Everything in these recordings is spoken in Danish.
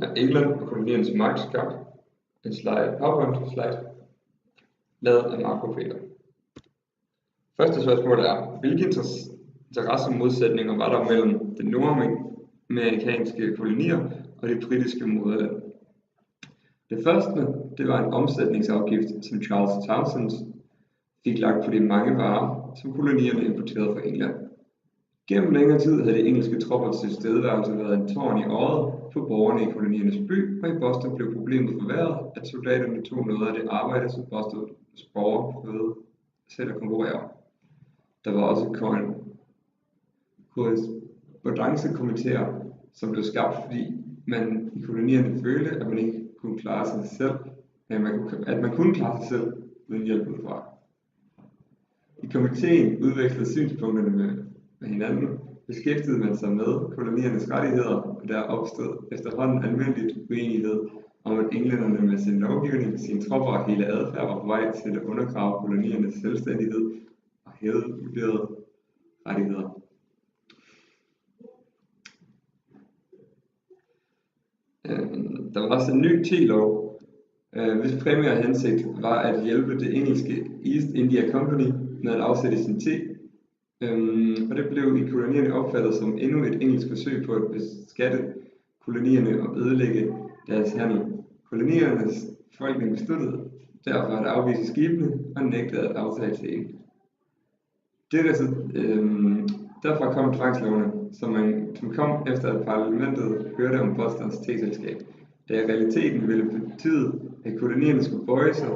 er England og koloniernes magtkamp. En PowerPoint slide, lavet af Marco Peter. Første spørgsmål er, hvilke interessemodsætninger var der mellem de nordamerikanske kolonier og det britiske moderland? Det første, det var en omsætningsafgift, som Charles Townshend fik lagt på de mange varer, som kolonierne importerede fra England. Gennem længere tid havde de engelske troppers tilstedeværelse været en tårn i øjet på borgerne i koloniernes by, og i Boston blev problemet forværret, at soldaterne tog noget af det arbejde, som Bostons borgere prøvede selv at konkurrere om. Der var også korrespondancekomiteer, som blev skabt, fordi man i kolonierne følte, at man ikke kunne klare sig selv, at man kunne klare sig selv uden hjælp udefra. I komiteen udvekslede synspunkterne med hinanden, beskæftigede man sig med koloniernes rettigheder, og der opstod efterhånden almindeligt uenighed om, at englænderne med sin lovgivning, sine tropper og hele adfærd var på vej til at undergrave koloniernes selvstændighed og hævede rettigheder. Der var også en ny te-lov, hvis primære hensigt var at hjælpe det engelske East India Company med at afsætte sin te, og det blev i kolonierne opfattet som endnu et engelsk forsøg på at beskatte kolonierne og ødelægge deres handel. Koloniernes befolkning besluttede derfor at afvise skibene og nægtede at aftage teen. Derfra kom tvangslovene, som kom efter at parlamentet hørte om Bostons teselskab, der i realiteten ville betyde, at kolonierne skulle bøje sig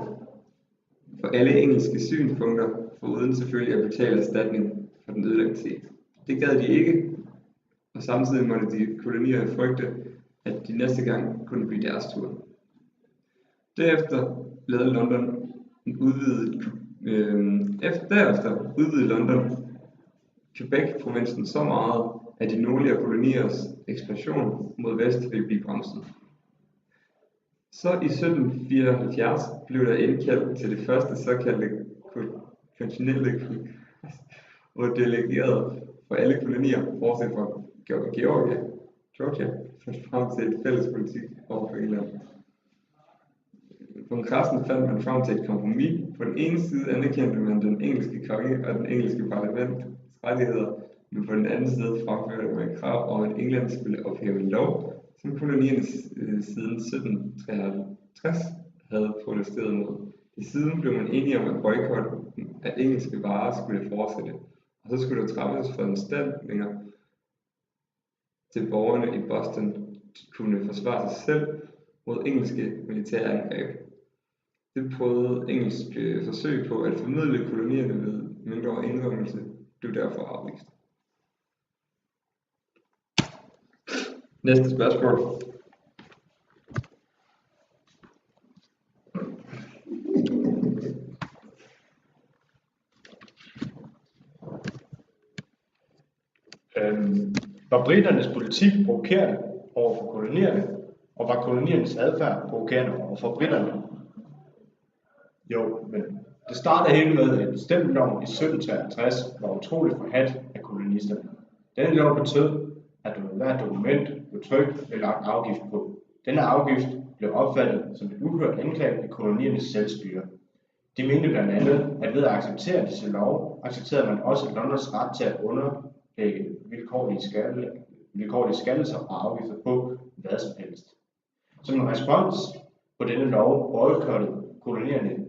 for alle engelske synspunkter, foruden selvfølgelig at betale erstatning for den ødelagte te. Det gad de ikke, og samtidig måtte de kolonier frygte, at de næste gang kunne blive deres tur. Derefter lavede London udvidede London Quebec-provinsen så meget, at de nordlige koloniers ekspansion mod vest ville blive bremset. Så i 1774 blev der indkaldt til det første såkaldte kontinentale kongres, hvor delegerede for alle kolonier, bortset fra Georgia, fandt frem til et fælles politik over for England. På kongressen fandt man frem til et kompromis. På den ene side anerkendte man den engelske konge og den engelske parlament rettigheder, men på den anden side fremførte man krav om, at England skulle ophæve en lov, som kolonierne siden 1753 havde protesteret mod. I siden blev man enige om, at boykotten af engelske varer skulle fortsætte, og så skulle der træffes foranstaltninger til borgerne i Boston kunne forsvare sig selv mod engelske militærangreb. Det prøvede engelske forsøg på at formidle kolonierne ved mindre indrømmelse blev derfor afvist. Næste spørgsmål. Var briternes politik provokerende over for kolonierne, og var koloniernes adfærd provokerende over for briterne? Jo, men det startede hele med, at stemmeloven i 1763 var utroligt forhadt af kolonisterne. Denne lov betød, at der ved hvert dokument blev trykt blev lagt afgift på. Denne afgift blev opfattet som et uhørt angreb af koloniernes selvstyre. De mente blandt andet, at ved at acceptere disse lov, accepterede man også Londons ret til at underlægge vilkårlige skattelser og afgifter på hvad som helst. Som en respons på denne lov boykottede kolonierne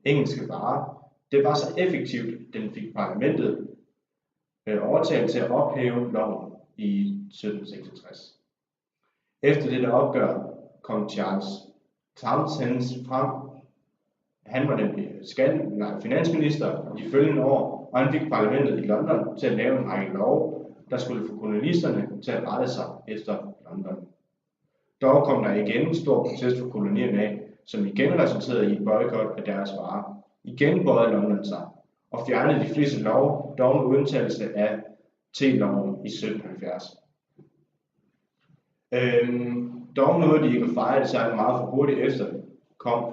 engelske varer. Det var så effektivt, den fik parlamentet overtalt til at ophæve loven i 1766. Efter dette opgør kom Charles Townshend frem. Han var nemlig finansminister i de følgende år, og han fik parlamentet i London til at lave en række love, der skulle få kolonisterne til at rette sig efter London. Dog kom der igen en stor protest fra kolonierne af, som igen resulterede i et boykot af deres varer. Igen bøjede London sig og fjernede de fleste love, dog med undtagelse af te-loven i 1770. Dog nåede de ikke at fejre det særlig meget for hurtigt efter kom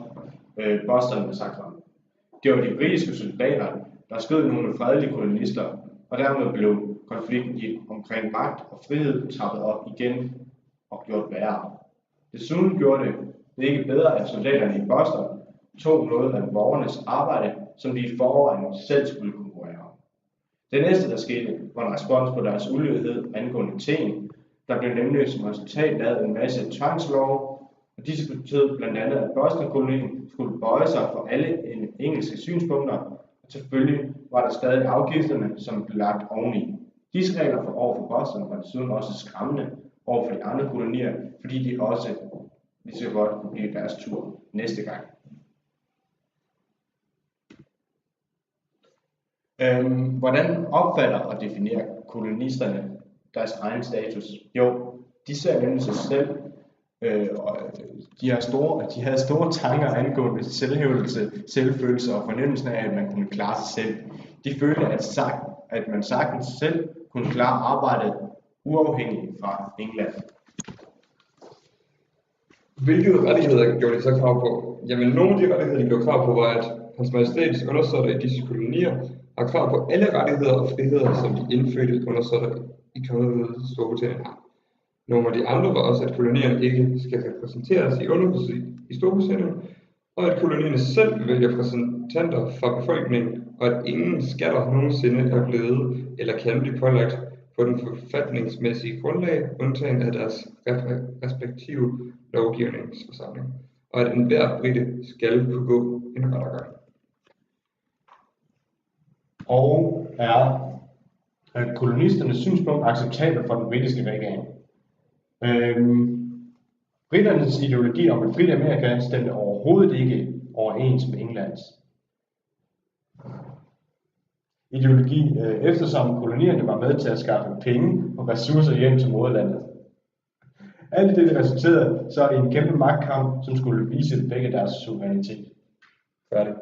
Boston-massakren. Det var de britiske soldater, der skød nogle fredelige kolonister, og dermed blev konflikten omkring magt og frihed trappet op igen og gjort værre. Desuden gjorde det ikke bedre, at soldaterne i Boston tog noget af borgernes arbejde, som de i forvejen selv skulle konkurrere om. Det næste, der skete, var en respons på deres ulydighed angående teen. Der blev nemlig som resultat lavet en masse tvangslove, og disse betød blandt andet, at Boston-kolonien skulle bøje sig for alle engelske synspunkter, og selvfølgelig var der stadig afgifterne, som blev lagt oveni. Disse regler for over for Boston var desuden også skræmmende over for de andre kolonier, fordi de også lige så godt kunne blive deres tur næste gang. Hvordan opfatter og definerer kolonisterne deres egen status? Jo, de ser nemlig sig selv, og de havde store tanker angående selvhævdelse, selvfølelse og fornemmelsen af, at man kunne klare sig selv. De følte, at man sagtens selv kunne klare arbejdet uafhængigt fra England. Hvilke rettigheder gjorde de så krav på? Jamen, nogle af de rettigheder, de gjorde krav på, var, at Hans Majestæts undersåtter i disse kolonier har krav på alle rettigheder og friheder, som de indfødte undersåtter i kongeriget Storbritannien har. Nogle af de andre var også, at kolonierne ikke skal repræsenteres i underhuset i Storbritannien, og at kolonierne selv vil vælge repræsentanter fra befolkningen, og at ingen skatter nogensinde er blevet eller kan blive pålagt på den forfatningsmæssige grundlag, undtagen af deres respektive lovgivningsforsamling, og at enhver brite skal kunne gå en rettergang. Og er kolonisternes synspunkt acceptabelt for den britiske regering? Briternes ideologi om et frit Amerika stemte overhovedet ikke overens med Englands ideologi, eftersom kolonierne var med til at skaffe penge og ressourcer hjem til moderlandet. Alt det resulterede så i en kæmpe magtkamp, som skulle vise begge deres suverænitet. Færdig.